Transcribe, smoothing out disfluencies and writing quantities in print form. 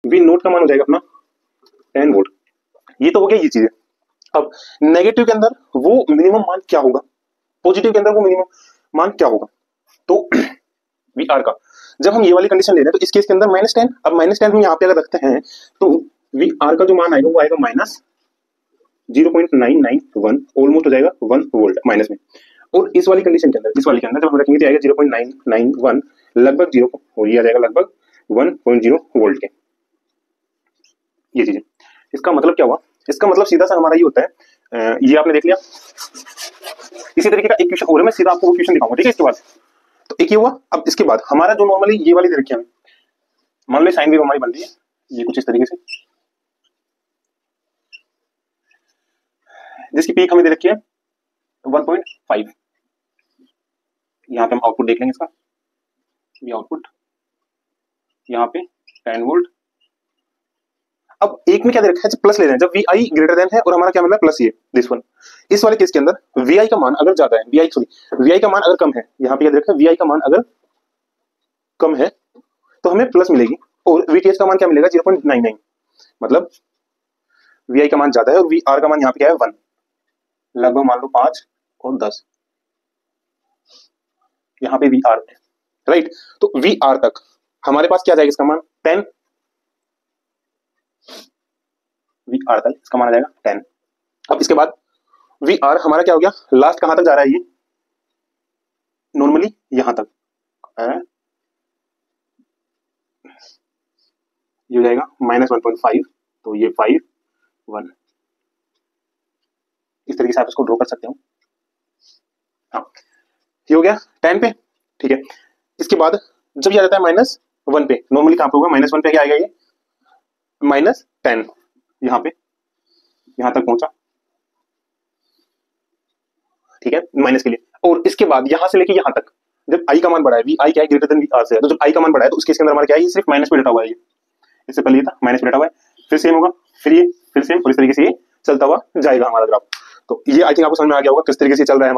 We note का मान हो जाएगा अपना 10 वोल्ट। ये तो हो गया ये चीजें। अब नेगेटिव के अंदर वो मिनिमम मान क्या होगा, पॉजिटिव के अंदर वो मिनिमम मान क्या होगा। तो वी आर का जब हम ये वाली कंडीशन ले रहे हैं तो इस केस के अंदर -10, अब -10 हम यहाँ पे अगर रखते हैं तो वी आर का जो मान आएगा वो आएगा -0.991, ऑलमोस्ट हो जाएगा 1 वोल्ट माइनस में। और इस वाली कंडीशन के अंदर, इस वाली के अंदर जब हम रखेंगे तो आएगा 0.991, लगभग 0 और ये आ जाएगा लगभग 1.0 वोल्ट के। ये चीजें, इसका मतलब क्या हुआ, इसका मतलब सीधा सा हमारा ये होता है, ये आपने देख लिया। इसी तरीके का एक क्वेश्चन और है, मैं सीधा आपको वो क्वेश्चन दिखाऊंगा, ठीक है। इसके बाद तो एक ये हुआ। अब इसके बाद हमारा जो नॉर्मली ये वाली दे रखी है, मान लो साइन वेव हमारी बन रही है ये कुछ इस तरीके से, जिसकी पीक हमें दे रखी है 1.5। यहाँ पे हम आउटपुट देख लेंगे इसका, ये आउटपुट यहाँ पे 10 वोल्ट। अब एक में क्या दे रखा है, प्लस ले रहे हैं, जब वी आई ग्रेटर देन है और हमारा क्या मिला प्लस, ये दिस वन। इस वाले केस के अंदर वी आई का मान अगर ज्यादा है, वी आई का मान अगर कम है, यहाँ पे क्या दे रखा है, वी आई का मान अगर कम है तो हमें प्लस मिलेगी, और वीटीएच का मान क्या मिलेगा 0.99। मतलब वी आई का मान ज्यादा है और वी आर का मान यहाँ पे क्या है 1, लगभग मान लो 5 और 10, यहाँ पे वी आर है, राइट। तो वी आर तक हमारे पास क्या जाएगा, इसका मान 10, वी आर तक इसका मान आ जाएगा 10। अब इसके बाद वी आर हमारा क्या हो गया, लास्ट कहां तक जा रहा है, ये नॉर्मली यहां तक, ये हो जाएगा -1.5, तो ये 5 1, इस तरीके से आप इसको ड्रॉ कर सकते हो। हाँ, ये हो गया 10 पे, ठीक है। इसके बाद जब ये आ जाता है -1 पे, नॉर्मली कहां पे होगा, -1 पे क्या आएगा, ये -10, यहाँ पे यहां तक पहुंचा, ठीक है, माइनस के लिए। और इसके बाद यहां से लेके यहां तक जब आई का मान बढ़ा है, वी आई क्या है ग्रेटर देन वी आर से है, तो जब आई का मान बढ़ा है तो उसके अंदर हमारा क्या है, ये सिर्फ माइनस पे डटा हुआ है, ये इससे पहले ये था माइनस पे डटा हुआ है, फिर सेम होगा, फिर ये, फिर सेम, और इस तरीके से ये चलता हुआ जाएगा हमारा ग्राफ। तो ये आई थिंक आपको समझ में आ गया होगा किस तरीके से चल रहा है।